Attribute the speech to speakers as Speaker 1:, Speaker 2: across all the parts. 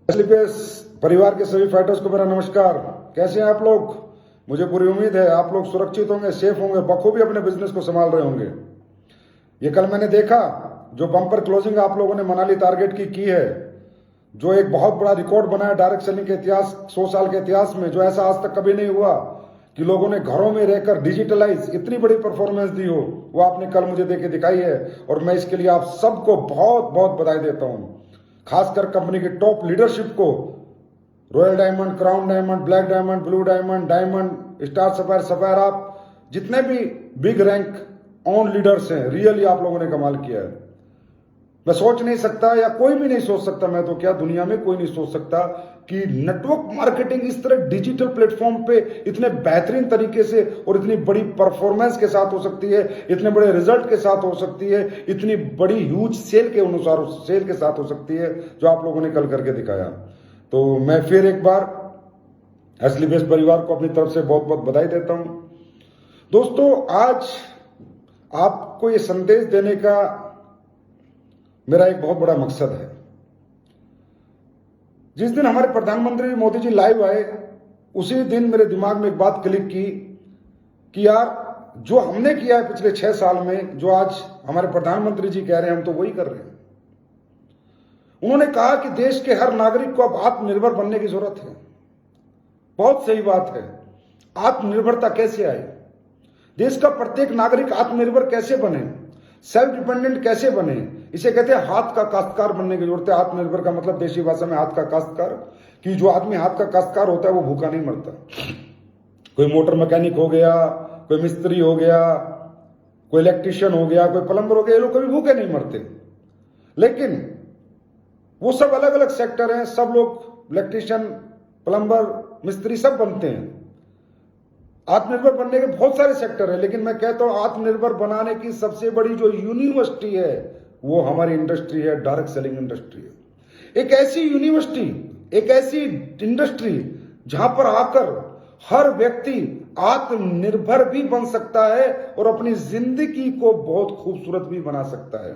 Speaker 1: एसलीपीएस परिवार के सभी फाइटर्स को मेरा नमस्कार। कैसे हैं आप लोग? मुझे पूरी उम्मीद है आप लोग सुरक्षित होंगे, सेफ होंगे, बखूबी अपने बिजनेस को संभाल रहे होंगे। ये कल मैंने देखा जो बम्पर क्लोजिंग आप लोगों ने मनाली टारगेट की है, जो एक बहुत बड़ा रिकॉर्ड बना है डायरेक्ट सेलिंग के इतिहास, 100 साल के इतिहास में, जो ऐसा आज तक कभी नहीं हुआ कि लोगों ने घरों में रहकर डिजिटलाइज इतनी बड़ी परफॉर्मेंस दी हो, वो आपने कल मुझे देके दिखाई है। और मैं इसके लिए आप सबको बहुत बहुत बधाई देता हूं, खासकर कंपनी की टॉप लीडरशिप को। Royal diamond, crown diamond, black diamond, blue diamond, diamond, star sapphire, sapphire, आप जितने भी बिग रैंक ऑन लीडर्स हैं, रियली आप लोगों ने कमाल किया है। मैं सोच नहीं सकता, या कोई भी नहीं सोच सकता, मैं तो क्या दुनिया में कोई नहीं सोच सकता कि नेटवर्क मार्केटिंग इस तरह डिजिटल प्लेटफॉर्म पे इतने बेहतरीन तरीके से और इतनी बड़ी परफॉर्मेंस के साथ हो सकती है, इतने बड़े रिजल्ट के साथ हो सकती है, इतनी बड़ी ह्यूज सेल के अनुसार सेल के साथ हो सकती है, जो आप लोगों ने कल करके दिखाया। तो मैं फिर एक बार एसलीपीएस परिवार को अपनी तरफ से बहुत बहुत बधाई देता हूं। दोस्तों, आज आपको ये संदेश देने का मेरा एक बहुत बड़ा मकसद है। जिस दिन हमारे प्रधानमंत्री मोदी जी लाइव आए, उसी दिन मेरे दिमाग में एक बात क्लिक की कि यार, जो हमने किया है पिछले 6 साल में, जो आज हमारे प्रधानमंत्री जी कह रहे हैं, हम तो वही कर रहे हैं। उन्होंने कहा कि देश के हर नागरिक को अब आत्मनिर्भर बनने की जरूरत है। बहुत सही बात है। आत्मनिर्भरता कैसे आए? देश का प्रत्येक नागरिक आत्मनिर्भर कैसे बने, सेल्फ डिपेंडेंट कैसे बने? इसे कहते हैं हाथ का काश्तकार बनने की जरूरत है। आत्मनिर्भर का मतलब देशी भाषा में हाथ का काश्तकार, कि जो आदमी हाथ का काश्तकार होता है वो भूखा नहीं मरता। कोई मोटर मैकेनिक हो गया, कोई मिस्त्री हो गया, कोई इलेक्ट्रिशियन हो गया, कोई प्लम्बर हो गया, ये लोग कभी भूखे नहीं मरते। लेकिन वो सब अलग अलग सेक्टर हैं, सब लोग इलेक्ट्रिशियन, प्लम्बर, मिस्त्री सब बनते हैं। आत्मनिर्भर बनने के बहुत सारे सेक्टर है, लेकिन मैं कहता हूं आत्मनिर्भर बनाने की सबसे बड़ी जो यूनिवर्सिटी है वो हमारी इंडस्ट्री है, डायरेक्ट सेलिंग इंडस्ट्री है। एक ऐसी यूनिवर्सिटी, एक ऐसी इंडस्ट्री जहां पर आकर हर व्यक्ति आत्मनिर्भर भी बन सकता है और अपनी जिंदगी को बहुत खूबसूरत भी बना सकता है।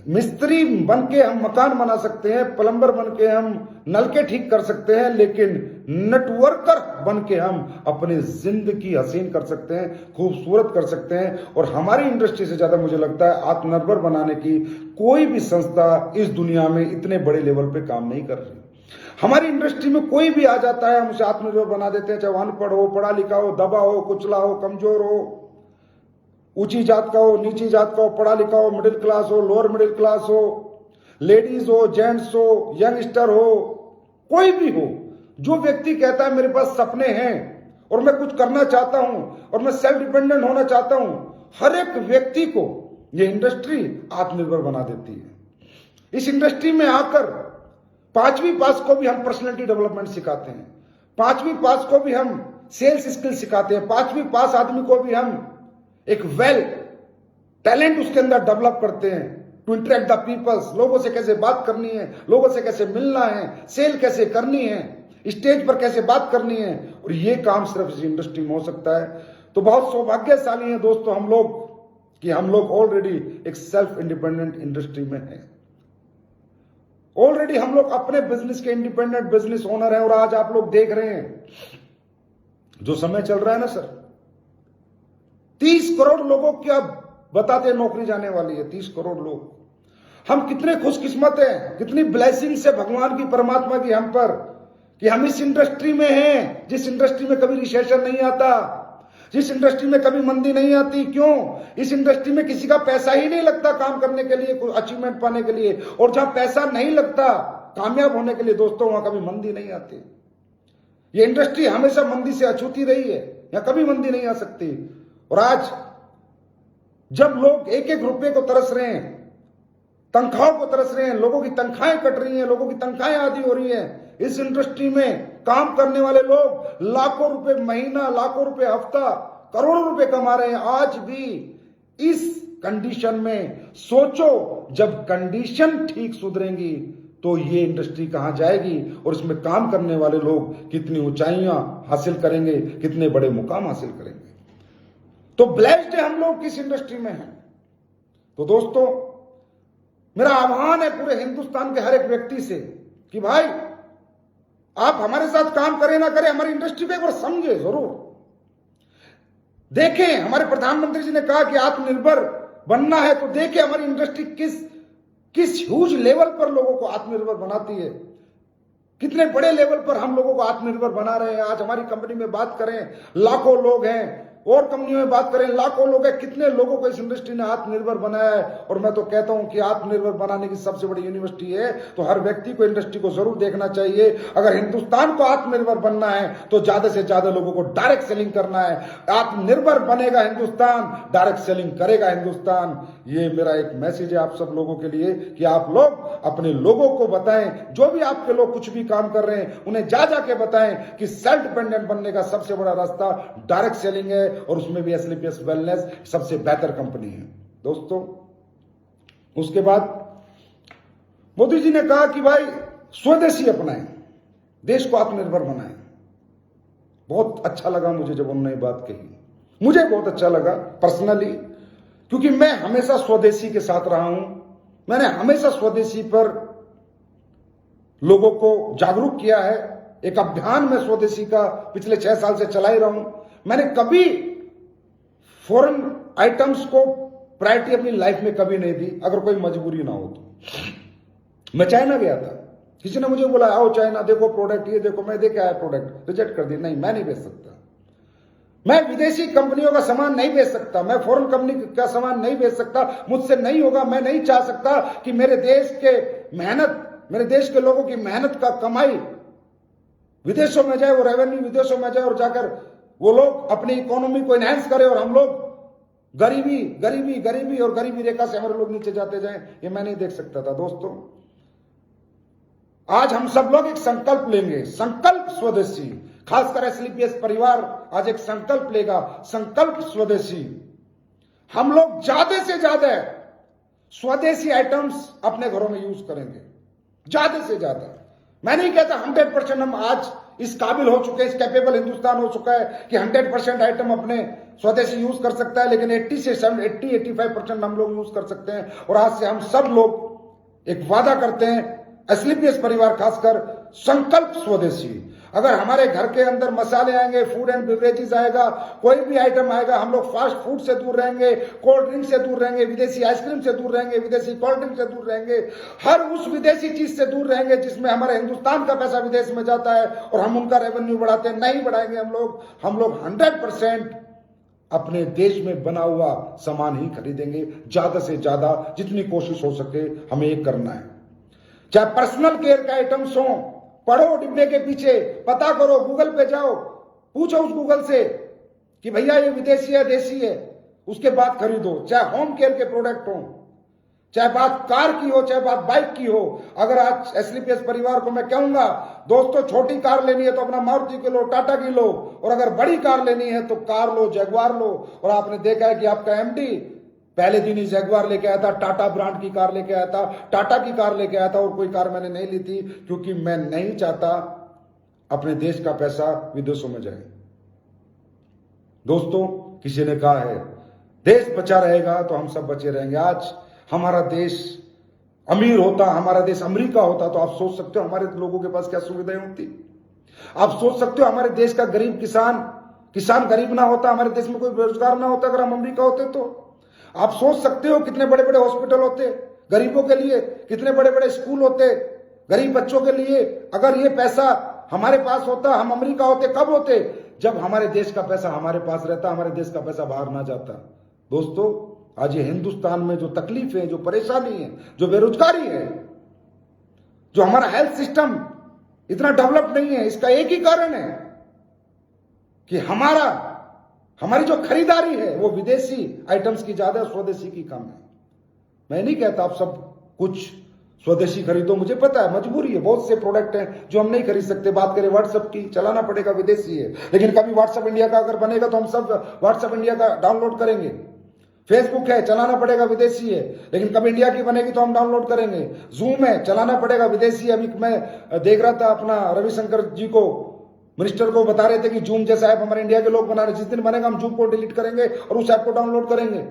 Speaker 1: मिस्त्री बन के हम मकान बना सकते हैं, प्लम्बर बन के हम नलके ठीक कर सकते हैं, लेकिन नेटवर्कर बन के हम अपनी जिंदगी हसीन कर सकते हैं, खूबसूरत कर सकते हैं। और हमारी इंडस्ट्री से ज्यादा मुझे लगता है आत्मनिर्भर बनाने की कोई भी संस्था इस दुनिया में इतने बड़े लेवल पे काम नहीं कर रही। हमारी इंडस्ट्री में कोई भी आ जाता है, हम उसे आत्मनिर्भर बना देते हैं, चाहे अनपढ़ हो, पढ़ा लिखा हो, दबा हो, कुचला हो, कमजोर हो, ऊंची जात का हो, नीची जात का हो, पढ़ा लिखा हो, मिडिल क्लास हो, लोअर मिडिल क्लास हो, लेडीज हो, जेंट्स हो, यंगस्टर हो, कोई भी हो, जो व्यक्ति कहता है मेरे पास सपने हैं और मैं कुछ करना चाहता हूं और मैं सेल्फ डिपेंडेंट होना चाहता हूं, हर एक व्यक्ति को यह इंडस्ट्री आत्मनिर्भर बना देती है। इस इंडस्ट्री में आकर 5वीं पास को भी हम पर्सनैलिटी डेवलपमेंट सिखाते हैं, 5वीं पास को भी हम सेल्स स्किल सिखाते हैं, 5वीं पास आदमी को भी हम एक वेल टैलेंट उसके अंदर डेवलप करते हैं टू इंटरेक्ट द पीपल्स। लोगों से कैसे बात करनी है, लोगों से कैसे मिलना है, सेल कैसे करनी है, स्टेज पर कैसे बात करनी है, और ये काम सिर्फ इस इंडस्ट्री में हो सकता है। तो बहुत सौभाग्यशाली हैं दोस्तों हम लोग कि हम लोग ऑलरेडी एक सेल्फ इंडिपेंडेंट इंडस्ट्री में हैं। ऑलरेडी हम लोग अपने बिजनेस के इंडिपेंडेंट बिजनेस ओनर हैं। और आज आप लोग देख रहे हैं जो समय चल रहा है ना सर, 30 करोड़ लोगों की अब बताते हैं नौकरी जाने वाली है, 30 करोड़ लोग। हम कितने खुशकिस्मत हैं, कितनी ब्लेसिंग से भगवान की, परमात्मा की हम पर, कि हम इस इंडस्ट्री में हैं जिस इंडस्ट्री में कभी रिसेशन नहीं आता, जिस इंडस्ट्री में कभी मंदी नहीं आती। क्यों? इस इंडस्ट्री में किसी का पैसा ही नहीं लगता काम करने के लिए, कोई अचीवमेंट पाने के लिए। और जहां पैसा नहीं लगता कामयाब होने के लिए दोस्तों, वहां कभी मंदी नहीं आती। ये इंडस्ट्री हमेशा मंदी से अछूती रही है, या कभी मंदी नहीं आ सकती। और आज जब लोग एक एक रुपए को तरस रहे हैं, तनख्वाहों को तरस रहे हैं, लोगों की तनख्वाहें कट रही हैं, लोगों की तनख्वाहें आधी हो रही हैं, इस इंडस्ट्री में काम करने वाले लोग लाखों रुपए महीना, लाखों रुपए हफ्ता, करोड़ों रुपए कमा रहे हैं। आज भी इस कंडीशन में सोचो, जब कंडीशन ठीक सुधरेंगी तो ये इंडस्ट्री कहां जाएगी और इसमें काम करने वाले लोग कितनी ऊंचाइयां हासिल करेंगे, कितने बड़े मुकाम हासिल करेंगे। तो ब्लेस्ड है हम लोग किस इंडस्ट्री में हैं। तो दोस्तों, मेरा आह्वान है पूरे हिंदुस्तान के हर एक व्यक्ति से कि भाई आप हमारे साथ काम करें ना करें, हमारी इंडस्ट्री को एक बार समझे जरूर। देखें, हमारे प्रधानमंत्री जी ने कहा कि आत्मनिर्भर बनना है, तो देखें हमारी इंडस्ट्री किस ह्यूज लेवल पर लोगों को आत्मनिर्भर बनाती है, कितने बड़े लेवल पर हम लोगों को आत्मनिर्भर बना रहे हैं। आज हमारी कंपनी में बात करें, लाखों लोग हैं, और कंपनियों में बात करें, लाखों लोग हैं, कितने लोगों को इस इंडस्ट्री ने आत्मनिर्भर बनाया है। और मैं तो कहता हूं कि आत्मनिर्भर बनाने की सबसे बड़ी यूनिवर्सिटी है, तो हर व्यक्ति को इंडस्ट्री को जरूर देखना चाहिए। अगर हिंदुस्तान को आत्मनिर्भर बनना है तो ज्यादा से ज्यादा लोगों को डायरेक्ट सेलिंग करना है। आत्मनिर्भर बनेगा हिंदुस्तान, डायरेक्ट सेलिंग करेगा हिंदुस्तान। ये मेरा एक मैसेज है आप सब लोगों के लिए कि आप लोग अपने लोगों को बताएं, जो भी आपके लोग कुछ भी काम कर रहे हैं उन्हें जा के बताएं कि सेल्फ डिपेंडेंट बनने का सबसे बड़ा रास्ता डायरेक्ट सेलिंग है, और उसमें भी एसलीपीएस वेलनेस सबसे बेहतर कंपनी है दोस्तों। उसके बाद मोदी जी ने कहा कि भाई स्वदेशी अपनाएं, देश को आत्मनिर्भर बनाएं। बहुत अच्छा लगा मुझे जब उन्होंने बात कही, मुझे बहुत अच्छा लगा पर्सनली, क्योंकि मैं हमेशा स्वदेशी के साथ रहा हूं। मैंने हमेशा स्वदेशी पर लोगों को जागरूक किया है। एक अभियान में स्वदेशी का पिछले 6 साल से चला ही रहा हूं। मैंने कभी फॉरेन आइटम्स को प्रायोरिटी अपनी लाइफ में कभी नहीं दी, अगर कोई मजबूरी ना हो तो। मैं चाइना गया था, किसी ने मुझे बोला आओ चाइना देखो प्रोडक्ट, ये देखो, मैं देख आया प्रोडक्ट, रिजेक्ट कर दी, नहीं मैं नहीं बेच सकता। मैं विदेशी कंपनियों का सामान नहीं बेच सकता, मैं फॉरेन कंपनी का सामान नहीं बेच सकता, मुझसे नहीं होगा। मैं नहीं चाह सकता कि मेरे देश के मेहनत, मेरे देश के लोगों की मेहनत का कमाई विदेशों में जाए, वो रेवेन्यू विदेशों में जाए और जाकर वो लोग अपनी इकोनॉमी को एनहांस करें और हम लोग गरीबी गरीबी गरीबी और गरीबी रेखा से हमारे लोग नीचे जाते जाएं। ये मैं नहीं देख सकता था दोस्तों। आज हम सब लोग एक संकल्प लेंगे, संकल्प स्वदेशी, खासकर एसलीपीएस परिवार आज एक संकल्प लेगा, संकल्प स्वदेशी। हम लोग ज्यादा से ज्यादा स्वदेशी आइटम्स अपने घरों में यूज करेंगे, ज्यादा से ज्यादा। मैं नहीं कहता 100% हम आज इस काबिल हो चुके हैं, इस कैपेबल हिंदुस्तान हो चुका है कि 100% आइटम अपने स्वदेशी यूज कर सकता है, लेकिन 80-85% हम लोग यूज कर सकते हैं। और आज से हम सब लोग एक वादा करते हैं, एसलीपीएस परिवार खासकर, संकल्प स्वदेशी। अगर हमारे घर के अंदर मसाले आएंगे, फूड एंड बेवरेजेस आएगा, कोई भी आइटम आएगा, हम लोग फास्ट फूड से दूर रहेंगे, कोल्ड ड्रिंक से दूर रहेंगे, विदेशी आइसक्रीम से दूर रहेंगे, विदेशी कोल्ड ड्रिंक से दूर रहेंगे, हर उस विदेशी चीज से दूर रहेंगे जिसमें हमारे हिंदुस्तान का पैसा विदेश में जाता है और हम उनका रेवेन्यू बढ़ाते हैं। नहीं बढ़ाएंगे हम लोग 100% अपने देश में बना हुआ सामान ही खरीदेंगे, ज्यादा से ज्यादा जितनी कोशिश हो सके हमें ये करना है। चाहे पर्सनल केयर के आइटम्स हो, पढ़ो डिब्बे के पीछे, पता करो, गूगल पे जाओ, पूछो उस गूगल से कि भैया ये विदेशी है देशी है, उसके बाद खरीदो। चाहे होम केयर के प्रोडक्ट हो, चाहे बात कार की हो, चाहे बात बाइक की हो। अगर आज एसलीपीएस परिवार को मैं कहूंगा दोस्तों, छोटी कार लेनी है तो अपना मारुति की लो, टाटा की लो, और अगर बड़ी कार लेनी है तो कार लो, जगुआर लो। और आपने देखा है कि आपका एमडी पहले दिन ही जगुआर लेके आया था, टाटा ब्रांड की कार लेके आया था, टाटा की कार लेके आया था, और कोई कार मैंने नहीं ली थी, क्योंकि मैं नहीं चाहता अपने देश का पैसा विदेशों में जाए। दोस्तों, किसी ने कहा है देश बचा रहेगा तो हम सब बचे रहेंगे। आज हमारा देश अमीर होता, हमारा देश अमेरिका होता, तो आप सोच सकते हो हमारे लोगों के पास क्या सुविधाएं होती। आप सोच सकते हो हमारे देश का गरीब किसान गरीब ना होता, हमारे देश में कोई बेरोजगार ना होता अगर हम अमेरिका होते तो। आप सोच सकते हो कितने बड़े बड़े हॉस्पिटल होते गरीबों के लिए, कितने बड़े बड़े स्कूल होते गरीब बच्चों के लिए। अगर ये पैसा हमारे पास होता, हम अमेरिका होते, कब होते? जब हमारे देश का पैसा हमारे पास रहता, हमारे देश का पैसा बाहर ना जाता। दोस्तों, आज ये हिंदुस्तान में जो तकलीफ है, जो परेशानी है, जो बेरोजगारी है, जो हमारा हेल्थ सिस्टम इतना डेवलप नहीं है, इसका एक ही कारण है कि हमारी जो खरीदारी है वो विदेशी आइटम्स की ज्यादा, स्वदेशी की कम है। मैं नहीं कहता आप सब कुछ स्वदेशी खरीदो, मुझे पता है मजबूरी है, बहुत से प्रोडक्ट हैं जो हम नहीं खरीद सकते। बात करें व्हाट्सएप की, चलाना पड़ेगा, विदेशी है, लेकिन कभी व्हाट्सएप इंडिया का अगर बनेगा तो हम सब व्हाट्सएप इंडिया का डाउनलोड करेंगे। फेसबुक है, चलाना पड़ेगा, विदेशी है, लेकिन कभी इंडिया की बनेगी तो हम डाउनलोड करेंगे। जूम है, चलाना पड़ेगा, विदेशी है। अभी मैं देख रहा था अपना रविशंकर जी को, मिनिस्टर को बता रहे थे कि जूम जैसा ऐप हमारे इंडिया के लोग बना रहे, जिस दिन बनेगा हम जूम को डिलीट करेंगे और उस ऐप को डाउनलोड करेंगे।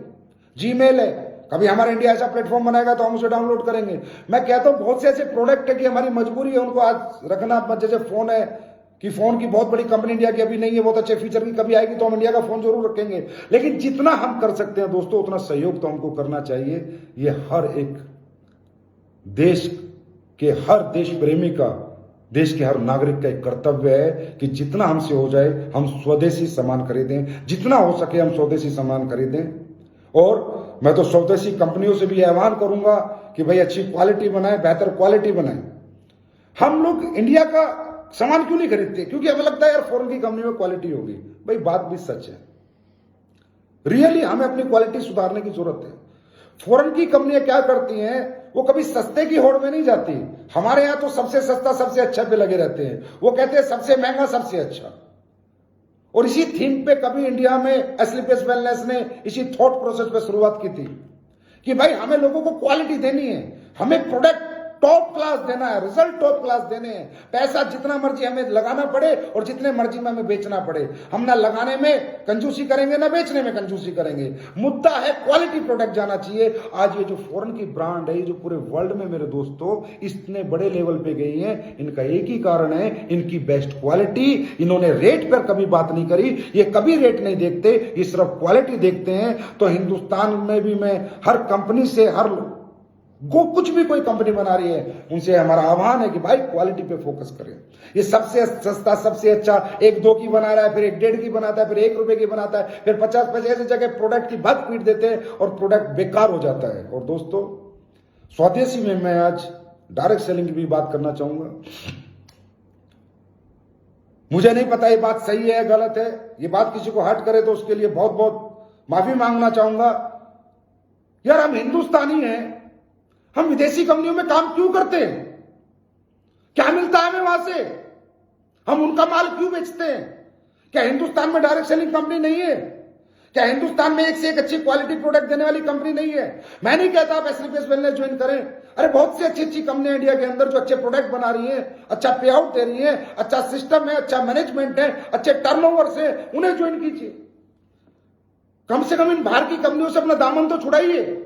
Speaker 1: जीमेल है, कभी हमारा इंडिया ऐसा प्लेटफॉर्म बनाएगा तो हम उसे डाउनलोड करेंगे। मैं कहता हूं बहुत से ऐसे प्रोडक्ट है कि हमारी मजबूरी है उनको आज रखना। जैसे फोन है कि फोन की बहुत बड़ी कंपनी इंडिया की अभी नहीं है, बहुत अच्छे फीचर की, कभी आएगी तो हम इंडिया का फोन जरूर रखेंगे। लेकिन जितना हम कर सकते हैं दोस्तों उतना सहयोग तो हमको करना चाहिए। ये हर एक देश के हर देश प्रेमी का, देश के हर नागरिक का एक कर्तव्य है कि जितना हमसे हो जाए हम स्वदेशी सामान खरीदें, जितना हो सके हम स्वदेशी सामान खरीदें। और मैं तो स्वदेशी कंपनियों से भी आह्वान करूंगा कि भाई अच्छी क्वालिटी बनाए, बेहतर क्वालिटी बनाए। हम लोग इंडिया का सामान क्यों नहीं खरीदते? क्योंकि हमें लगता है यार फॉरेन की कंपनी में क्वालिटी होगी। भाई बात भी सच है, रियली हमें अपनी क्वालिटी सुधारने की जरूरत है। फॉरेन की कंपनियां क्या करती हैं, वो कभी सस्ते की होड़ में नहीं जाती। हमारे यहां तो सबसे सस्ता सबसे अच्छा पे लगे रहते हैं, वो कहते हैं सबसे महंगा सबसे अच्छा। और इसी थीम पे कभी इंडिया में एस्क्लेपियस वेलनेस ने इसी थॉट प्रोसेस पे शुरुआत की थी कि भाई हमें लोगों को क्वालिटी देनी है, हमें प्रोडक्ट टॉप क्लास देना है, रिजल्ट टॉप क्लास देने हैं। पैसा जितना मर्जी हमें लगाना पड़े और जितने मर्जी में हमें बेचना पड़े, हम ना लगाने में कंजूसी करेंगे ना बेचने में कंजूसी करेंगे। मुद्दा है क्वालिटी प्रोडक्ट जाना चाहिए। आज ये जो फॉरेन की ब्रांड है, ये जो पूरे वर्ल्ड में मेरे दोस्तों इतने बड़े लेवल पे गई है, इनका एक ही कारण है, इनकी बेस्ट क्वालिटी। इन्होंने रेट पर कभी बात नहीं करी, ये कभी रेट नहीं देखते, ये सिर्फ क्वालिटी देखते हैं। तो हिंदुस्तान में भी मैं हर कंपनी से, हर कुछ भी कोई कंपनी बना रही है उनसे हमारा आह्वान है कि भाई क्वालिटी पे फोकस करें। ये सबसे सस्ता सबसे अच्छा 1-2 की बना रहा है, फिर 1-1.5 की बनाता है, फिर 1 रुपए की बनाता है, फिर 50 पैसे ऐसी जगह प्रोडक्ट की भग पीट देते हैं और प्रोडक्ट बेकार हो जाता है। और दोस्तों स्वदेशी में मैं आज डायरेक्ट सेलिंग की भी बात करना चाहूंगा। मुझे नहीं पता ये बात सही है गलत है, ये बात किसी को हर्ट करे तो उसके लिए बहुत बहुत माफी मांगना चाहूंगा। यार हम हिंदुस्तानी हैं, हम विदेशी कंपनियों में काम क्यों करते हैं? क्या मिलता है हमें वहां से? हम उनका माल क्यों बेचते हैं? क्या हिंदुस्तान में डायरेक्ट सेलिंग कंपनी नहीं है? क्या हिंदुस्तान में एक से एक अच्छी क्वालिटी प्रोडक्ट देने वाली कंपनी नहीं है? मैं नहीं कहता आप एस्क्लेपियस वेलनेस ज्वाइन करें। अरे बहुत सी अच्छी अच्छी कंपनियां इंडिया के अंदर जो अच्छे प्रोडक्ट बना रही हैं, अच्छा पे आउट दे रही हैं, अच्छा सिस्टम है, अच्छा मैनेजमेंट है, अच्छे टर्नओवर से, उन्हें ज्वाइन कीजिए। कम से कम इन बाहर की कंपनियों से अपना दामन तो छुड़ाइए,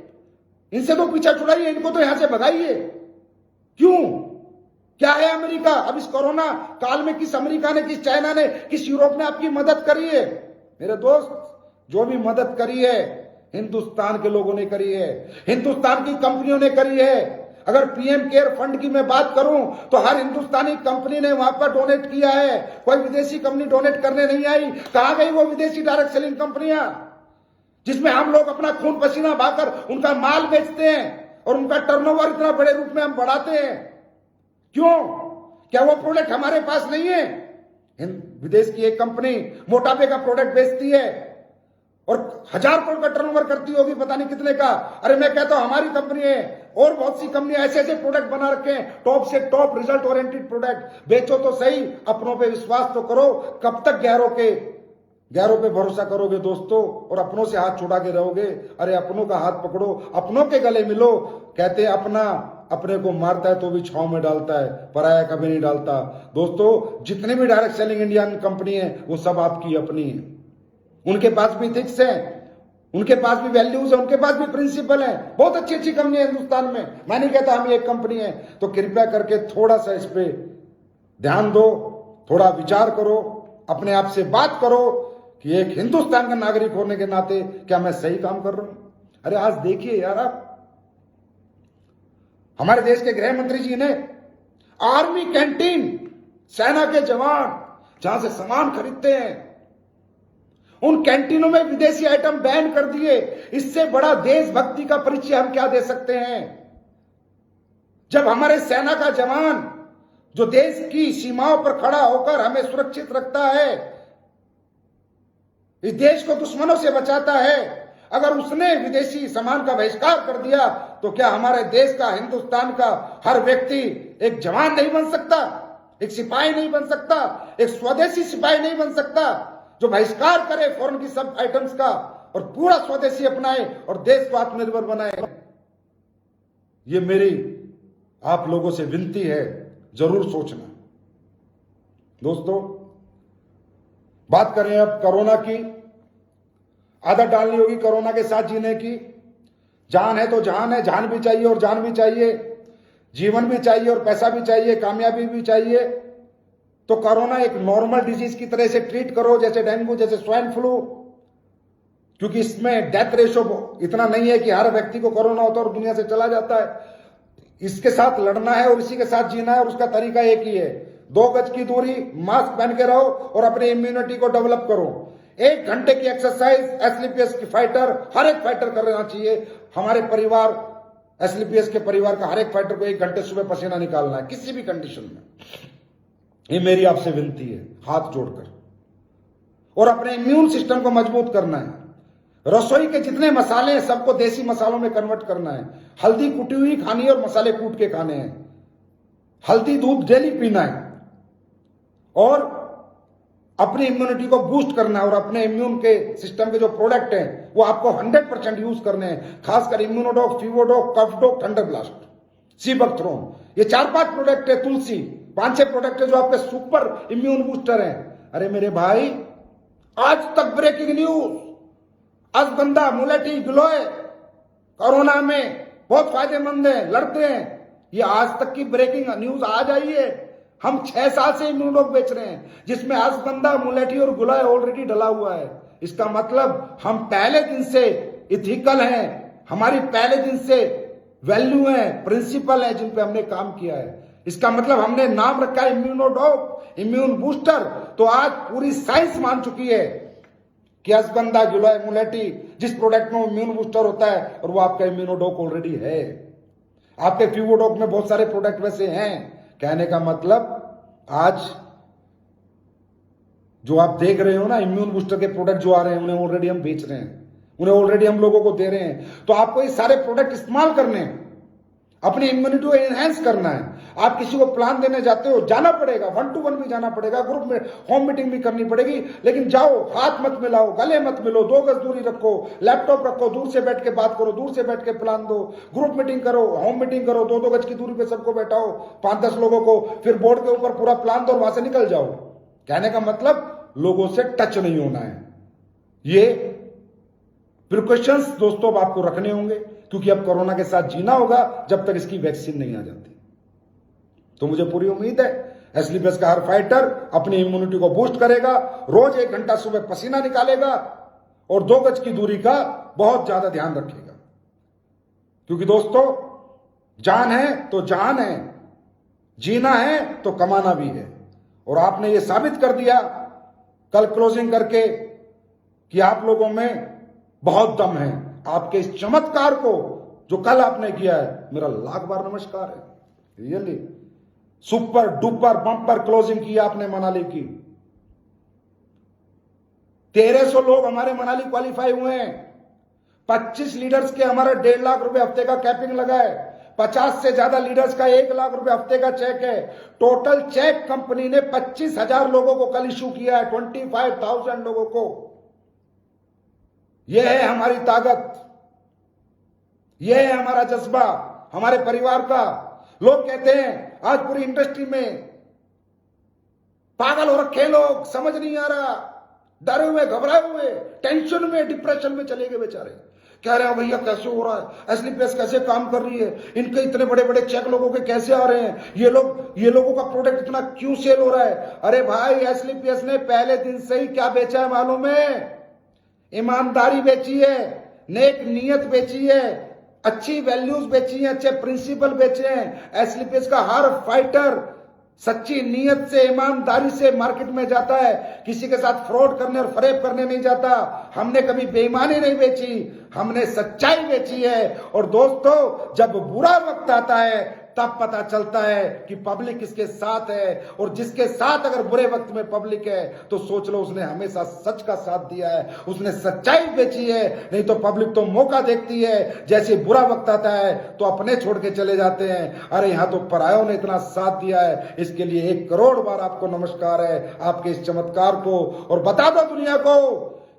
Speaker 1: इनसे तो पीछा छुड़ाइए, इनको तो यहां से भगाइए। क्यों? क्या है अमेरिका? अब इस कोरोना काल में किस अमेरिका ने, किस चाइना ने, किस यूरोप ने आपकी मदद करी है? मेरे दोस्त, जो भी मदद करी है हिंदुस्तान के लोगों ने करी है, हिंदुस्तान की कंपनियों ने करी है। अगर पीएम केयर फंड की मैं बात करूं तो हर हिंदुस्तानी कंपनी ने वहां पर डोनेट किया है, कोई विदेशी कंपनी डोनेट करने नहीं आई। कहां गई वो विदेशी डायरेक्ट सेलिंग कंपनियां जिसमें हम लोग अपना खून पसीना बहाकर उनका माल बेचते हैं और उनका टर्नओवर इतना बड़े रूप में हम बढ़ाते हैं? क्यों? क्या वो प्रोडक्ट हमारे पास नहीं है? विदेश की एक कंपनी मोटापे का प्रोडक्ट बेचती है और 1000 करोड़ का टर्नओवर करती होगी, पता नहीं कितने का। अरे मैं कहता हूं हमारी कंपनी है और बहुत सी कंपनियां ऐसे ऐसे प्रोडक्ट बना रखे हैं, टॉप से टॉप रिजल्ट ओरिएंटेड प्रोडक्ट। बेचो तो सही, अपनों पे विश्वास तो करो। कब तक गैरों पे भरोसा करोगे दोस्तों और अपनों से हाथ छुड़ा के रहोगे? अरे अपनों का हाथ पकड़ो, अपनों के गले मिलो। कहते हैं अपना अपने को मारता है तो भी छांव में डालता है, पराया कभी नहीं डालता। दोस्तों जितनी भी डायरेक्ट सेलिंग इंडियन कंपनी है वो सब आपकी अपनी है। उनके पास भी इथिक्स है, उनके पास भी वैल्यूज है, उनके पास भी प्रिंसिपल है। बहुत अच्छी अच्छी कंपनी है हिंदुस्तान में। मैं नहीं कहता हम एक कंपनी है। तो कृपया करके थोड़ा सा इस पे ध्यान दो, थोड़ा विचार करो, अपने आप से बात करो कि एक हिंदुस्तान का नागरिक होने के नाते क्या मैं सही काम कर रहा हूं? अरे आज देखिए यार, आप हमारे देश के गृह मंत्री जी ने आर्मी कैंटीन, सेना के जवान जहां से सामान खरीदते हैं, उन कैंटीनों में विदेशी आइटम बैन कर दिए। इससे बड़ा देशभक्ति का परिचय हम क्या दे सकते हैं? जब हमारे सेना का जवान जो देश की सीमाओं पर खड़ा होकर हमें सुरक्षित रखता है, इस देश को दुश्मनों से बचाता है, अगर उसने विदेशी सामान का बहिष्कार कर दिया तो क्या हमारे देश का, हिंदुस्तान का हर व्यक्ति एक जवान नहीं बन सकता? एक सिपाही नहीं बन सकता? एक स्वदेशी सिपाही नहीं बन सकता जो बहिष्कार करे फॉरेन की सब आइटम्स का और पूरा स्वदेशी अपनाए और देश को आत्मनिर्भर बनाए? ये मेरी आप लोगों से विनती है, जरूर सोचना। दोस्तों बात करें अब कोरोना की। आदत डालनी होगी कोरोना के साथ जीने की। जान है तो जान है, जान भी चाहिए और जान भी चाहिए, जीवन भी चाहिए और पैसा भी चाहिए, कामयाबी भी चाहिए। तो कोरोना एक नॉर्मल डिजीज की तरह से ट्रीट करो, जैसे डेंगू, जैसे स्वाइन फ्लू, क्योंकि इसमें डेथ रेशो इतना नहीं है कि हर व्यक्ति को कोरोना होता है और दुनिया से चला जाता है। इसके साथ लड़ना है और इसी के साथ जीना है, और उसका तरीका एक ही है, 2 गज की दूरी, मास्क पहन के रहो और अपनी इम्यूनिटी को डेवलप करो। 1 घंटे की एक्सरसाइज एसलीपीएस की फाइटर, हर एक फाइटर करना चाहिए। हमारे परिवार, एसलीपीएस के परिवार का हर एक फाइटर को 1 घंटे सुबह पसीना निकालना है, किसी भी कंडीशन में। ये मेरी आपसे विनती है, हाथ जोड़कर। और अपने इम्यून सिस्टम को मजबूत करना है। रसोई के जितने मसाले हैं सबको देसी मसालों में कन्वर्ट करना है। हल्दी कुटी हुई खानी है और मसाले कूट के खाने हैं। हल्दी दूध डेली पीना है और अपनी इम्यूनिटी को बूस्ट करना है। और अपने इम्यून के सिस्टम के जो प्रोडक्ट हैं वो आपको 100% यूज करने हैं, खासकर इम्यूनोडॉक, फीवोडॉक, कफडॉक, थंडर ब्लास्ट, सीबकथ्रोन, ये 4-5 प्रोडक्ट है, तुलसी, 5-6 प्रोडक्ट है जो आपके सुपर इम्यून बूस्टर हैं। अरे मेरे भाई, आज तक ब्रेकिंग न्यूज, अश्वगंधा, मुलेठी, गिलोय कोरोना में बहुत फायदेमंद है, लड़ते हैं। ये आज तक की ब्रेकिंग न्यूज आज आई है। हम 6 साल से इम्यूनोडॉक बेच रहे हैं, जिसमें अश्वगंधा, मुलेठी और गिलोय ऑलरेडी डला हुआ है। इसका मतलब हम पहले दिन से इथिकल हैं, हमारी पहले दिन से वैल्यू है, प्रिंसिपल है, जिन पे हमने काम किया है। इसका मतलब हमने नाम रखा है इम्यूनोडॉक, इम्यून बूस्टर। तो आज पूरी साइंस मान चुकी है कि अश्वगंधा, गिलोय, मुलेठी, जिस प्रोडक्ट में इम्यून बूस्टर होता है, और वो आपका इम्यूनोडॉक ऑलरेडी है। आपके फ्यूवोडॉक में बहुत सारे प्रोडक्ट वैसे हैं। कहने का मतलब आज जो आप देख रहे हो ना, इम्यून बूस्टर के प्रोडक्ट जो आ रहे हैं, उन्हें ऑलरेडी हम बेच रहे हैं, उन्हें ऑलरेडी हम लोगों को दे रहे हैं। तो आपको ये सारे प्रोडक्ट इस्तेमाल करने हैं, अपनी इम्यूनिटी को एनहेंस करना है। आप किसी को प्लान देने जाते हो, जाना पड़ेगा, 1 to 1 भी जाना पड़ेगा, ग्रुप में होम मीटिंग भी करनी पड़ेगी, लेकिन जाओ, हाथ मत मिलाओ, गले मत मिलो, 2 गज दूरी रखो, लैपटॉप रखो, दूर से बैठ के बात करो, दूर से बैठ के प्लान दो, ग्रुप मीटिंग करो, होम मीटिंग करो, 2-2 गज की दूरी पे सबको बैठाओ, 5-10 लोगों को, फिर बोर्ड के ऊपर पूरा प्लान दो और वहां से निकल जाओ। कहने का मतलब लोगों से टच नहीं होना है। ये प्रिकॉशंस दोस्तों अब आपको रखने होंगे, क्योंकि अब कोरोना के साथ जीना होगा जब तक इसकी वैक्सीन नहीं आ जाती। तो मुझे पूरी उम्मीद है एसलीपीएस का हर फाइटर अपनी इम्यूनिटी को बूस्ट करेगा, रोज 1 घंटा सुबह पसीना निकालेगा और 2 गज की दूरी का बहुत ज्यादा ध्यान रखेगा। क्योंकि दोस्तों, जान है तो जान है, जीना है तो कमाना भी है। और आपने ये साबित कर दिया कल क्लोजिंग करके कि आप लोगों में बहुत दम है। आपके इस चमत्कार को जो कल आपने किया है, मेरा लाख बार नमस्कार है। Really super duper bumper closing की आपने मनाली की। 1300 लोग हमारे मनाली क्वालिफाई हुए हैं। 25 लीडर्स के हमारा 1.5 लाख रुपए हफ्ते का कैपिंग लगा है। 50 से ज्यादा लीडर्स का 1 लाख रुपए हफ्ते का चेक है। टोटल चेक कंपनी ने 25,000 लोगों को कल इशू किया है, 25,000 लोगों को। यह है हमारी ताकत, यह है हमारा जज्बा, हमारे परिवार का। लोग कहते हैं आज पूरी इंडस्ट्री में पागल हो रखे लोग, समझ नहीं आ रहा, डरे हुए, घबराए हुए, टेंशन में, डिप्रेशन में चले गए बेचारे। कह रहे हैं भैया कैसे हो रहा है, एसलीपीएस कैसे काम कर रही है, इनके इतने बड़े बड़े चेक लोगों के कैसे आ रहे हैं, ये लोगों का प्रोडक्ट इतना क्यों सेल हो रहा है। अरे भाई, एसलीपीएस ने पहले दिन से ही क्या बेचा है मालूम है? ईमानदारी बेची है, नेक नीयत बेची है, अच्छी वैल्यूज बेची हैं, अच्छे प्रिंसिपल बेचे हैं। एसलीपीएस का हर फाइटर सच्ची नीयत से, ईमानदारी से मार्केट में जाता है, किसी के साथ फ्रॉड करने और फरेब करने नहीं जाता। हमने कभी बेईमानी नहीं बेची, हमने सच्चाई बेची है। और दोस्तों, जब बुरा वक्त आता है तब पता चलता है कि पब्लिक किसके साथ है, और जिसके साथ अगर बुरे वक्त में पब्लिक है तो सोच लो उसने हमेशा सच का साथ दिया है, उसने सच्चाई बेची है। नहीं तो पब्लिक तो मौका देखती है, जैसे बुरा वक्त आता है तो अपने छोड़ के चले जाते हैं। अरे यहां तो परायों ने इतना साथ दिया है, इसके लिए 1 करोड़ बार आपको नमस्कार है, आपके इस चमत्कार को। और बता दो दुनिया को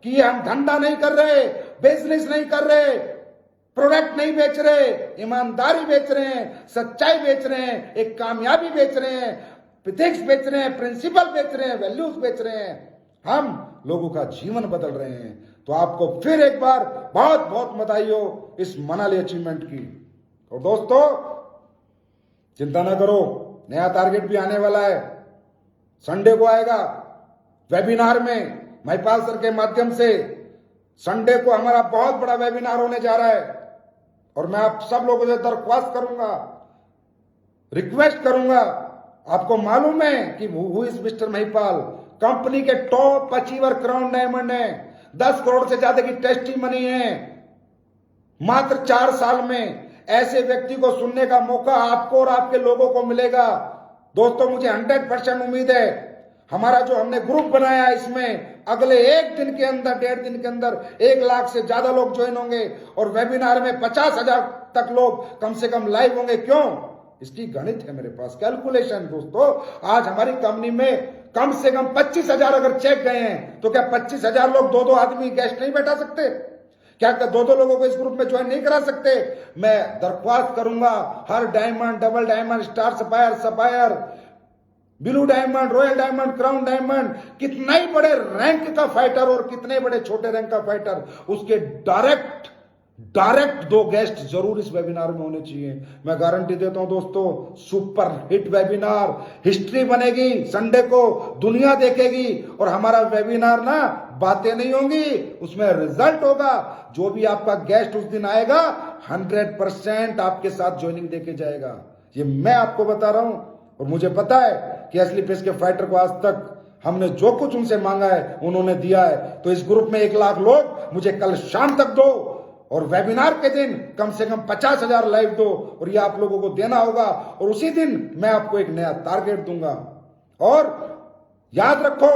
Speaker 1: कि ये हम धंधा नहीं कर रहे, बिजनेस नहीं कर रहे, प्रोडक्ट नहीं बेच रहे, ईमानदारी बेच रहे हैं, सच्चाई बेच रहे हैं, एक कामयाबी बेच रहे हैं, एथिक्स बेच रहे हैं, प्रिंसिपल बेच रहे हैं, वैल्यूज बेच रहे हैं। हम लोगों का जीवन बदल रहे हैं। तो आपको फिर एक बार बहुत बहुत बधाई हो इस मनाली अचीवमेंट की। और दोस्तों चिंता ना करो, नया टारगेट भी आने वाला है, संडे को आएगा वेबिनार में महिपाल सर के माध्यम से। संडे को हमारा बहुत बड़ा वेबिनार होने जा रहा है और मैं आप सब लोगों से दरख्वास्त करूंगा, रिक्वेस्ट करूंगा। आपको मालूम है कि who is mister Mahipal, company के टॉप अचीवर क्राउन डायमंड है, 10 करोड़ से ज्यादा की टेस्टी मनी है। मात्र 4 साल में ऐसे व्यक्ति को सुनने का मौका आपको और आपके लोगों को मिलेगा। दोस्तों मुझे 100% उम्मीद है, हमारा जो हमने ग्रुप बनाया इसमें अगले 1 दिन के अंदर, 1.5 दिन के अंदर 1 लाख से ज्यादा लोग ज्वाइन होंगे और वेबिनार में 50,000 तक लोग कम से कम लाइव होंगे। क्यों? इसकी गणित है मेरे पास, कैलकुलेशन। दोस्तों आज हमारी कंपनी में कम से कम 25,000 अगर चेक गए हैं तो क्या 25,000 लोग 2-2 आदमी गेस्ट नहीं बैठा सकते? क्या 2-2 लोगों को इस ग्रुप में ज्वाइन नहीं करा सकते? मैं दरख्वास्त करूंगा हर diamond, double diamond, star sapphire, sapphire, blue diamond, royal diamond, crown diamond, कितना ही बड़े रैंक का फाइटर और कितने बड़े छोटे रैंक का फाइटर, उसके डायरेक्ट 2 गेस्ट जरूर इस वेबिनार में होने चाहिए। मैं गारंटी देता हूं दोस्तों, सुपर हिट वेबिनार, हिस्ट्री बनेगी। संडे को दुनिया देखेगी और हमारा वेबिनार ना बातें नहीं होंगी, उसमें रिजल्ट होगा। जो भी आपका गेस्ट उस दिन आएगा 100% आपके साथ ज्वाइनिंग देके जाएगा, ये मैं आपको बता रहा हूं। और मुझे पता है कि असली पेस के फाइटर को आज तक हमने जो कुछ उनसे मांगा है उन्होंने दिया है। तो इस ग्रुप में 1 लाख लोग मुझे कल शाम तक दो और वेबिनार के दिन कम से कम 50,000 लाइव दो और ये आप लोगों को देना होगा। और उसी दिन मैं आपको एक नया टारगेट दूंगा। और याद रखो,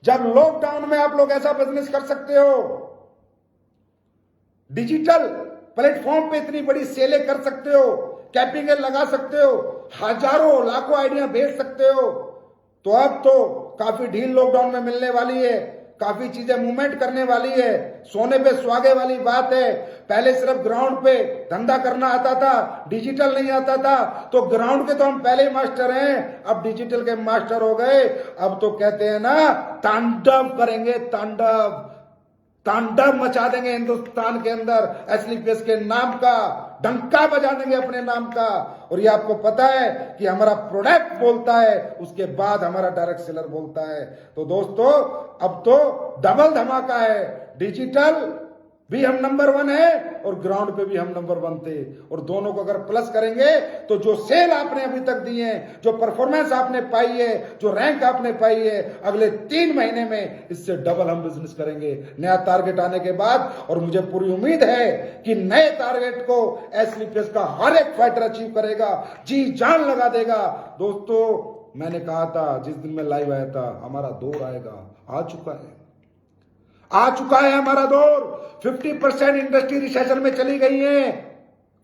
Speaker 1: जब लॉकडाउन में आप लोग ऐसा बिजनेस कर सकते हो, डिजिटल प्लेटफॉर्म पे इतनी बड़ी सेलें कर सकते हो, कैपिंग लगा सकते हो, हजारों लाखों आइडिया भेज सकते हो, तो अब तो काफी ढील लॉकडाउन में मिलने वाली है, काफी चीजें मूवमेंट करने वाली है। सोने पे सुहागे वाली बात है। पहले सिर्फ ग्राउंड पे धंधा करना आता था, डिजिटल नहीं आता था, तो ग्राउंड के तो हम पहले ही मास्टर हैं, अब डिजिटल के मास्टर हो गए। अब तो कहते हैं ना, तांडव करेंगे, तांडव मचा देंगे हिंदुस्तान के अंदर, असली पेस के नाम का डंका बजा देंगे अपने नाम का। और ये आपको पता है कि हमारा प्रोडक्ट बोलता है, उसके बाद हमारा डायरेक्ट सेलर बोलता है। तो दोस्तों अब तो डबल धमाका है, डिजिटल भी हम नंबर 1 है और ग्राउंड पे भी हम नंबर 1 थे। और दोनों को अगर प्लस करेंगे तो जो सेल आपने अभी तक दी है, जो परफॉर्मेंस आपने पाई है, जो रैंक आपने पाई है, अगले 3 महीने में इससे डबल हम बिजनेस करेंगे नया टारगेट आने के बाद। और मुझे पूरी उम्मीद है कि नए टारगेट को एसली पेस का हर एक फाइटर अचीव करेगा, जी जान लगा देगा। दोस्तों मैंने कहा था जिस दिन मैं लाइव आया था, हमारा दौर आएगा, आ चुका है हमारा दौर। 50% इंडस्ट्री रिसेशन में चली गई है,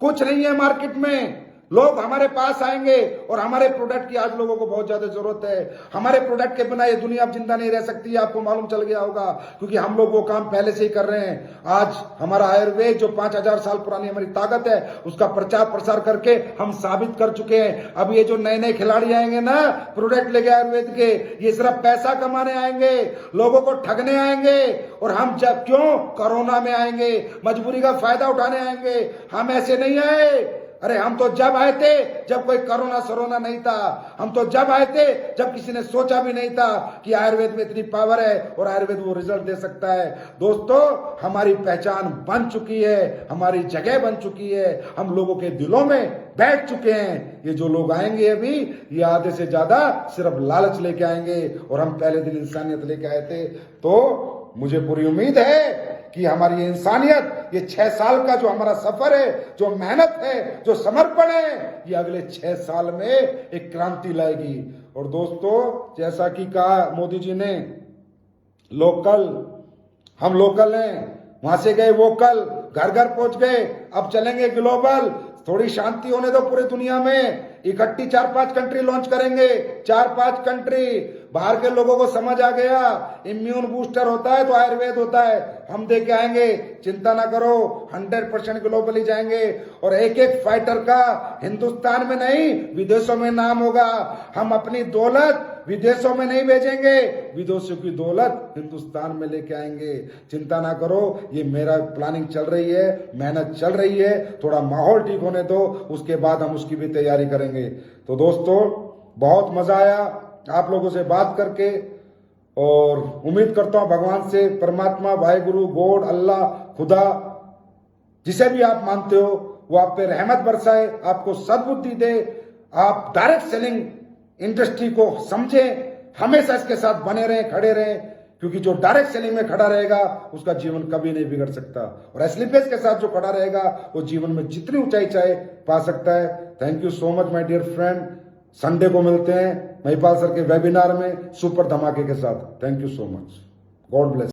Speaker 1: कुछ नहीं है मार्केट में। लोग हमारे पास आएंगे और हमारे प्रोडक्ट की आज लोगों को बहुत ज्यादा जरूरत है। हमारे प्रोडक्ट के बिना ये दुनिया अब जिंदा नहीं रह सकती, आपको मालूम चल गया होगा, क्योंकि हम लोग वो काम पहले से ही कर रहे हैं। आज हमारा आयुर्वेद जो 5,000 साल पुरानी हमारी ताकत है, उसका प्रचार प्रसार करके हम साबित कर चुके हैं। अब ये जो नए नए खिलाड़ी आएंगे ना प्रोडक्ट लेके आयुर्वेद के, ये सिर्फ पैसा कमाने आएंगे, लोगों को ठगने आएंगे। और हम जब क्यों कोरोना में आएंगे, मजबूरी का फायदा उठाने आएंगे, हम ऐसे नहीं आए। अरे हम तो जब आए थे जब कोई कोरोना सरोना नहीं था, हम तो जब आए थे जब किसी ने सोचा भी नहीं था कि आयुर्वेद में इतनी पावर है और आयुर्वेद वो रिजल्ट दे सकता है। दोस्तों हमारी पहचान बन चुकी है, हमारी जगह बन चुकी है, हम लोगों के दिलों में बैठ चुके हैं। ये जो लोग आएंगे अभी, ये आधे से ज्यादा सिर्फ लालच लेके आएंगे और हम पहले दिन इंसानियत लेके आए थे। तो मुझे पूरी उम्मीद है कि हमारी इंसानियत, ये 6 साल का जो हमारा सफर है, जो मेहनत है, जो समर्पण है, ये अगले 6 साल में एक क्रांति लाएगी। और दोस्तों जैसा कि कहा मोदी जी ने, लोकल, हम लोकल हैं, वहां से गए वोकल, घर घर पहुंच गए, अब चलेंगे ग्लोबल। थोड़ी शांति होने दो पूरी दुनिया में, इकट्ठी 4-5 कंट्री लॉन्च करेंगे, 4-5 कंट्री। बाहर के लोगों को समझ आ गया इम्यून बूस्टर होता है तो आयुर्वेद होता है, हम दे के आएंगे, चिंता ना करो, 100% ग्लोबली जाएंगे। और एक एक फाइटर का हिंदुस्तान में नहीं विदेशों में नाम होगा। हम अपनी दौलत विदेशों में नहीं भेजेंगे, विदेशों की दौलत हिंदुस्तान में लेके आएंगे। चिंता ना करो, ये मेरा प्लानिंग चल रही है, मेहनत चल रही है, थोड़ा माहौल ठीक होने दो, उसके बाद हम उसकी भी तैयारी करेंगे। तो दोस्तों, बहुत मजा आया आप लोगों से बात करके, और उम्मीद करता हूं भगवान से, परमात्मा, वाहेगुरु, गॉड, अल्लाह, खुदा, जिसे भी आप मानते हो, वो आप पे रहमत बरसाए, आपको सद्बुद्धि दे, आप डायरेक्ट सेलिंग इंडस्ट्री को समझें, हमेशा इसके साथ बने रहें, खड़े रहें, क्योंकि जो डायरेक्ट सेलिंग में खड़ा रहेगा उसका जीवन कभी नहीं बिगड़ सकता, और एस्लीपेस के साथ जो खड़ा रहेगा वो जीवन में जितनी ऊंचाई चाहे पा सकता है। Thank you so much my dear friend. Sunday को मिलते हैं महिपाल सर के वेबिनार में सुपर धमाके के साथ। Thank you so much. God bless.